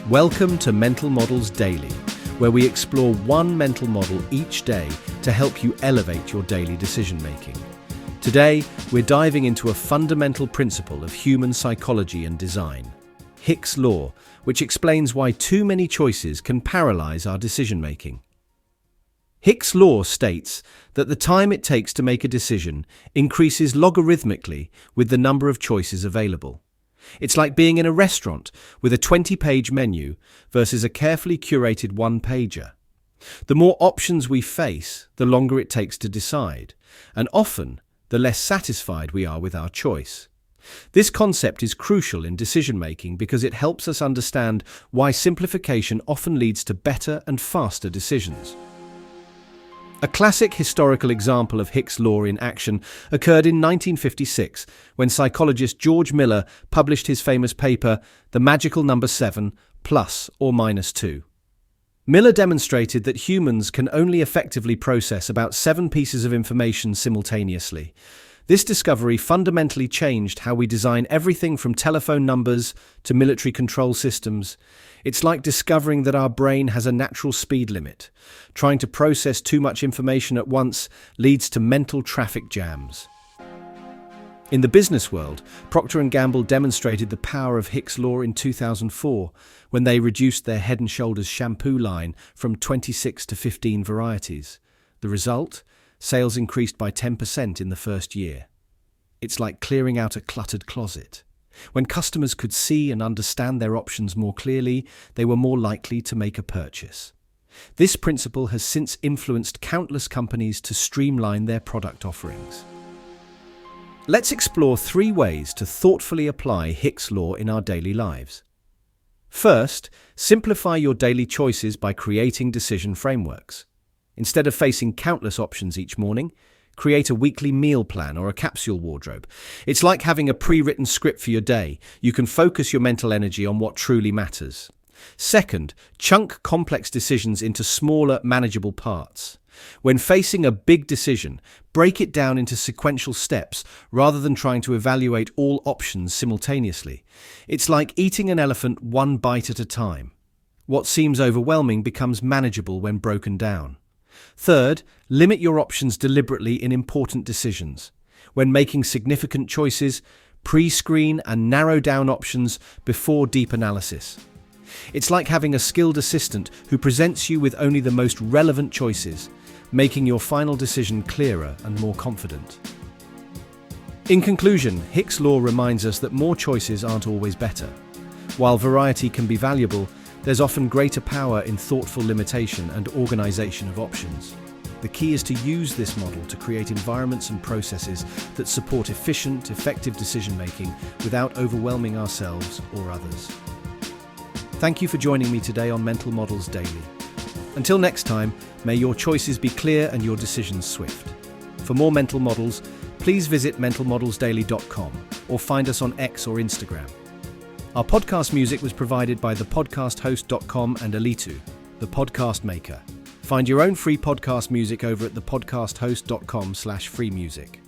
Welcome to Mental Models Daily, where we explore one mental model each day to help you elevate your daily decision-making. Today, we're diving into a fundamental principle of human psychology and design, Hick's Law, which explains why too many choices can paralyze our decision-making. Hick's Law states that the time it takes to make a decision increases logarithmically with the number of choices available. It's like being in a restaurant with a 20-page menu versus a carefully curated one-pager. The more options we face, the longer it takes to decide, and often, the less satisfied we are with our choice. This concept is crucial in decision-making because it helps us understand why simplification often leads to better and faster decisions. A classic historical example of Hick's Law in action occurred in 1956 when psychologist George Miller published his famous paper, The Magical Number 7, plus or minus 2. Miller demonstrated that humans can only effectively process about 7 pieces of information simultaneously. This discovery fundamentally changed how we design everything from telephone numbers to military control systems. It's like discovering that our brain has a natural speed limit. Trying to process too much information at once leads to mental traffic jams. In the business world, Procter & Gamble demonstrated the power of Hick's Law in 2004 when they reduced their Head & Shoulders shampoo line from 26 to 15 varieties. The result? Sales increased by 10% in the first year. It's like clearing out a cluttered closet. When customers could see and understand their options more clearly, they were more likely to make a purchase. This principle has since influenced countless companies to streamline their product offerings. Let's explore 3 ways to thoughtfully apply Hick's Law in our daily lives. First, simplify your daily choices by creating decision frameworks. Instead of facing countless options each morning, create a weekly meal plan or a capsule wardrobe. It's like having a pre-written script for your day. You can focus your mental energy on what truly matters. Second, chunk complex decisions into smaller, manageable parts. When facing a big decision, break it down into sequential steps rather than trying to evaluate all options simultaneously. It's like eating an elephant one bite at a time. What seems overwhelming becomes manageable when broken down. Third, limit your options deliberately in important decisions. When making significant choices, pre-screen and narrow down options before deep analysis. It's like having a skilled assistant who presents you with only the most relevant choices, making your final decision clearer and more confident. In conclusion, Hick's Law reminds us that more choices aren't always better. While variety can be valuable, there's often greater power in thoughtful limitation and organization of options. The key is to use this model to create environments and processes that support efficient, effective decision-making without overwhelming ourselves or others. Thank you for joining me today on Mental Models Daily. Until next time, may your choices be clear and your decisions swift. For more mental models, please visit mentalmodelsdaily.com or find us on X or Instagram. Our podcast music was provided by the Podcast Host.com and Alitu, the podcast maker. Find your own free podcast music over at thepodcasthost.com/free music.